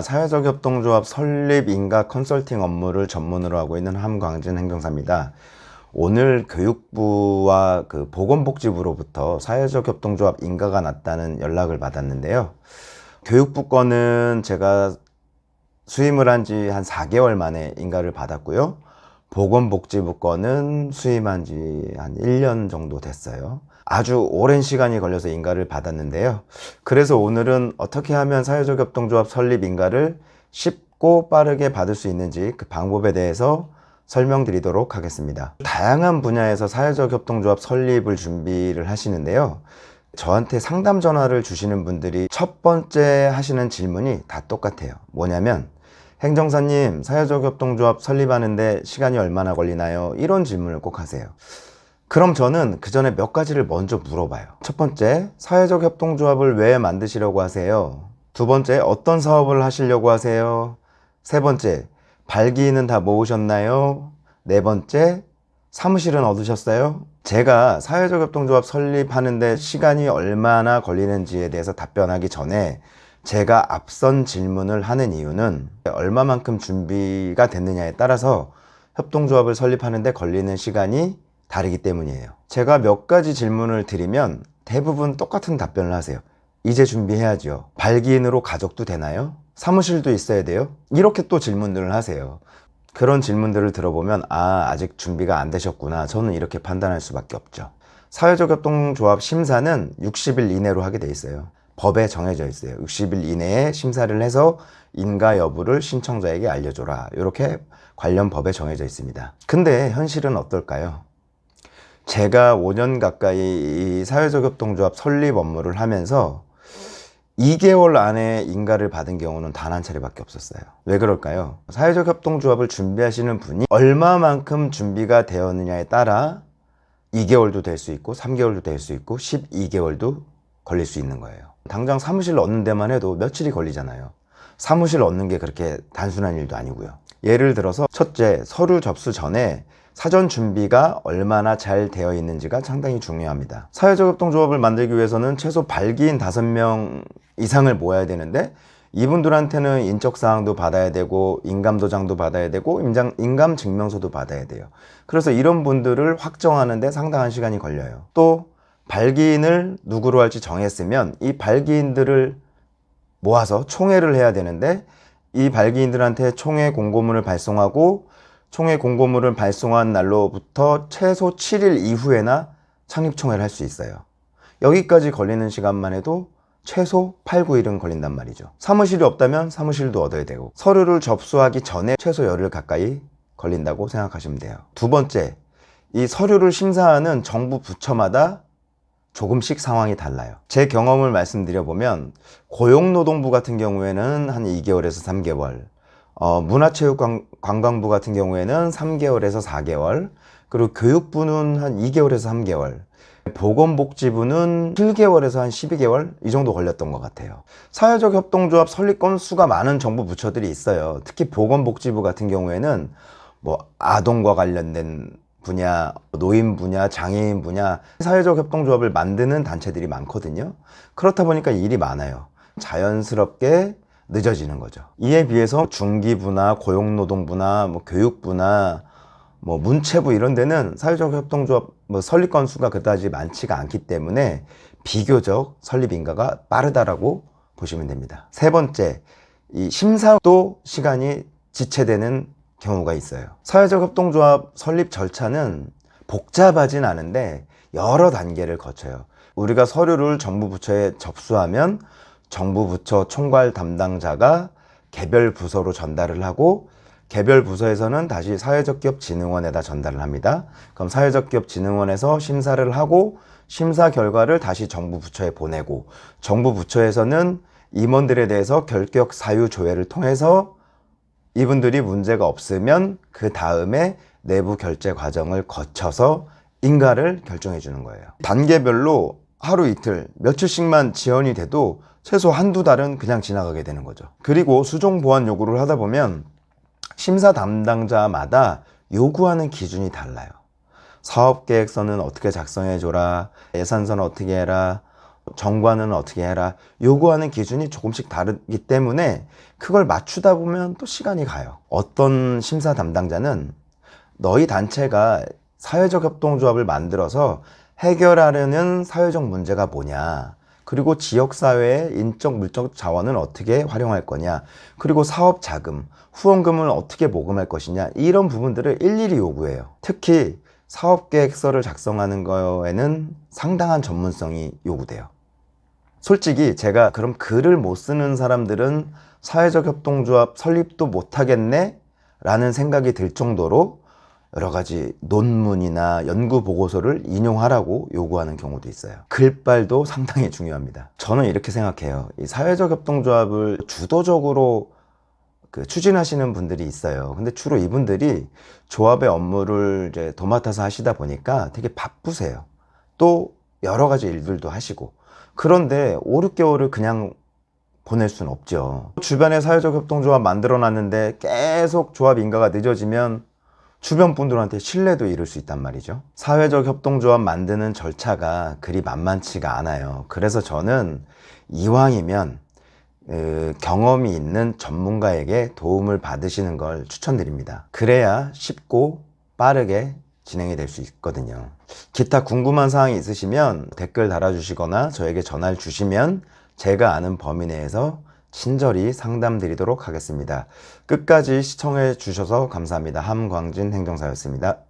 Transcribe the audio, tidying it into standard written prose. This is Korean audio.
사회적 협동조합 설립 인가 컨설팅 업무를 전문으로 하고 있는 함광진 행정사입니다. 오늘 교육부와 보건복지부로부터 사회적 협동조합 인가가 났다는 연락을 받았는데요. 교육부 거는 제가 수임을 한 지 한 4개월 만에 인가를 받았고요. 보건복지부 거는 수임한 지 한 1년 정도 됐어요. 아주 오랜 시간이 걸려서 인가를 받았는데요. 그래서 오늘은 어떻게 하면 사회적 협동조합 설립 인가를 쉽고 빠르게 받을 수 있는지 그 방법에 대해서 설명드리도록 하겠습니다. 다양한 분야에서 사회적 협동조합 설립을 준비를 하시는데요. 저한테 상담 전화를 주시는 분들이 첫 번째 하시는 질문이 다 똑같아요. 뭐냐면, 행정사님, 사회적 협동조합 설립하는데 시간이 얼마나 걸리나요? 이런 질문을 꼭 하세요. 그럼 저는 그 전에 몇 가지를 먼저 물어봐요. 첫 번째, 사회적 협동조합을 왜 만드시려고 하세요? 두 번째, 어떤 사업을 하시려고 하세요? 세 번째, 발기인은 다 모으셨나요? 네 번째, 사무실은 얻으셨어요? 제가 사회적 협동조합 설립하는데 시간이 얼마나 걸리는지에 대해서 답변하기 전에 제가 앞선 질문을 하는 이유는 얼마만큼 준비가 됐느냐에 따라서 협동조합을 설립하는데 걸리는 시간이 다르기 때문이에요. 제가 몇 가지 질문을 드리면 대부분 똑같은 답변을 하세요. 이제 준비해야죠. 발기인으로 가족도 되나요? 사무실도 있어야 돼요? 이렇게 또 질문들을 하세요. 그런 질문들을 들어보면 아직 준비가 안 되셨구나. 저는 이렇게 판단할 수밖에 없죠. 사회적 협동조합 심사는 60일 이내로 하게 돼 있어요. 법에 정해져 있어요. 60일 이내에 심사를 해서 인가 여부를 신청자에게 알려줘라. 이렇게 관련 법에 정해져 있습니다. 근데 현실은 어떨까요? 제가 5년 가까이 이 사회적 협동조합 설립 업무를 하면서 2개월 안에 인가를 받은 경우는 단 한 차례밖에 없었어요. 왜 그럴까요? 사회적 협동조합을 준비하시는 분이 얼마만큼 준비가 되었느냐에 따라 2개월도 될 수 있고 3개월도 될 수 있고 12개월도 걸릴 수 있는 거예요. 당장 사무실 얻는 데만 해도 며칠이 걸리잖아요. 사무실 얻는 게 그렇게 단순한 일도 아니고요. 예를 들어서 첫째, 서류 접수 전에 사전 준비가 얼마나 잘 되어 있는지가 상당히 중요합니다. 사회적 협동조합을 만들기 위해서는 최소 발기인 5명 이상을 모아야 되는데 이분들한테는 인적사항도 받아야 되고 인감도장도 받아야 되고 인감증명서도 받아야 돼요. 그래서 이런 분들을 확정하는데 상당한 시간이 걸려요. 또 발기인을 누구로 할지 정했으면 이 발기인들을 모아서 총회를 해야 되는데 이 발기인들한테 총회 공고문을 발송하고 총회 공고문을 발송한 날로부터 최소 7일 이후에나 창립총회를 할 수 있어요. 여기까지 걸리는 시간만 해도 최소 8, 9일은 걸린단 말이죠. 사무실이 없다면 사무실도 얻어야 되고 서류를 접수하기 전에 최소 열흘 가까이 걸린다고 생각하시면 돼요. 두 번째, 이 서류를 심사하는 정부 부처마다 조금씩 상황이 달라요. 제 경험을 말씀드려보면 고용노동부 같은 경우에는 한 2개월에서 3개월, 문화체육관광부 같은 경우에는 3개월에서 4개월, 그리고 교육부는 한 2개월에서 3개월, 보건복지부는 7개월에서 한 12개월 이 정도 걸렸던 것 같아요. 사회적 협동조합 설립 건수가 많은 정부 부처들이 있어요. 특히 보건복지부 같은 경우에는 아동과 관련된 분야, 노인 분야, 장애인 분야, 사회적 협동조합을 만드는 단체들이 많거든요. 그렇다 보니까 일이 많아요. 자연스럽게 늦어지는 거죠. 이에 비해서 중기부나 고용노동부나 교육부나 문체부 이런 데는 사회적 협동조합 설립 건수가 그다지 많지가 않기 때문에 비교적 설립 인가가 빠르다라고 보시면 됩니다. 세 번째, 이 심사도 시간이 지체되는 경우가 있어요. 사회적 협동조합 설립 절차는 복잡하진 않은데 여러 단계를 거쳐요. 우리가 서류를 정부 부처에 접수하면 정부 부처 총괄 담당자가 개별 부서로 전달을 하고 개별 부서에서는 다시 사회적기업진흥원에다 전달을 합니다. 그럼 사회적기업진흥원에서 심사를 하고 심사 결과를 다시 정부 부처에 보내고 정부 부처에서는 임원들에 대해서 결격 사유 조회를 통해서 이분들이 문제가 없으면 그 다음에 내부 결재 과정을 거쳐서 인가를 결정해 주는 거예요. 단계별로 하루 이틀 며칠씩만 지연이 돼도 최소 한두 달은 그냥 지나가게 되는 거죠. 그리고 수정 보완 요구를 하다 보면 심사 담당자마다 요구하는 기준이 달라요. 사업계획서는 어떻게 작성해 줘라, 예산서는 어떻게 해라, 정관은 어떻게 해라 요구하는 기준이 조금씩 다르기 때문에 그걸 맞추다 보면 또 시간이 가요. 어떤 심사 담당자는 너희 단체가 사회적 협동조합을 만들어서 해결하려는 사회적 문제가 뭐냐, 그리고 지역사회의 인적 물적 자원을 어떻게 활용할 거냐, 그리고 사업 자금, 후원금을 어떻게 모금할 것이냐, 이런 부분들을 일일이 요구해요. 특히 사업계획서를 작성하는 거에는 상당한 전문성이 요구돼요. 솔직히 제가 그럼 글을 못 쓰는 사람들은 사회적 협동조합 설립도 못하겠네? 라는 생각이 들 정도로 여러 가지 논문이나 연구 보고서를 인용하라고 요구하는 경우도 있어요. 글빨도 상당히 중요합니다. 저는 이렇게 생각해요. 이 사회적 협동조합을 주도적으로 추진하시는 분들이 있어요. 근데 주로 이분들이 조합의 업무를 이제 도맡아서 하시다 보니까 되게 바쁘세요. 또 여러 가지 일들도 하시고. 그런데 5, 6개월을 그냥 보낼 수는 없죠. 주변에 사회적 협동조합 만들어 놨는데 계속 조합 인가가 늦어지면 주변 분들한테 신뢰도 잃을 수 있단 말이죠. 사회적 협동조합 만드는 절차가 그리 만만치가 않아요. 그래서 저는 이왕이면 경험이 있는 전문가에게 도움을 받으시는 걸 추천드립니다. 그래야 쉽고 빠르게 진행이 될 수 있거든요. 기타 궁금한 사항이 있으시면 댓글 달아주시거나 저에게 전화를 주시면 제가 아는 범위 내에서 친절히 상담드리도록 하겠습니다. 끝까지 시청해 주셔서 감사합니다. 함광진 행정사였습니다.